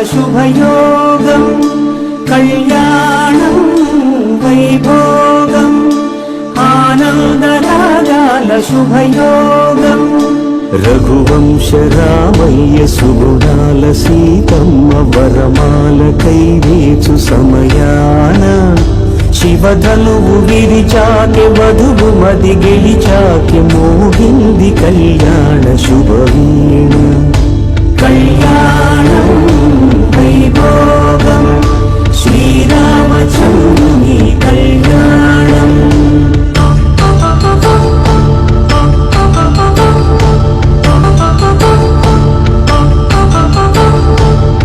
శుభయోగం కళ్యాణం వైభోగం ఆనందరాగాల శుభయోగం రఘువంశ రామయ్య సుగుణాల సీతమ్మ వరమాలకై వేచు సమయాన శివధనువు విరిచాకె వధువు మది గెలిచాకె మోగింది కళ్యాణ శుభవీణ కళ్యాణం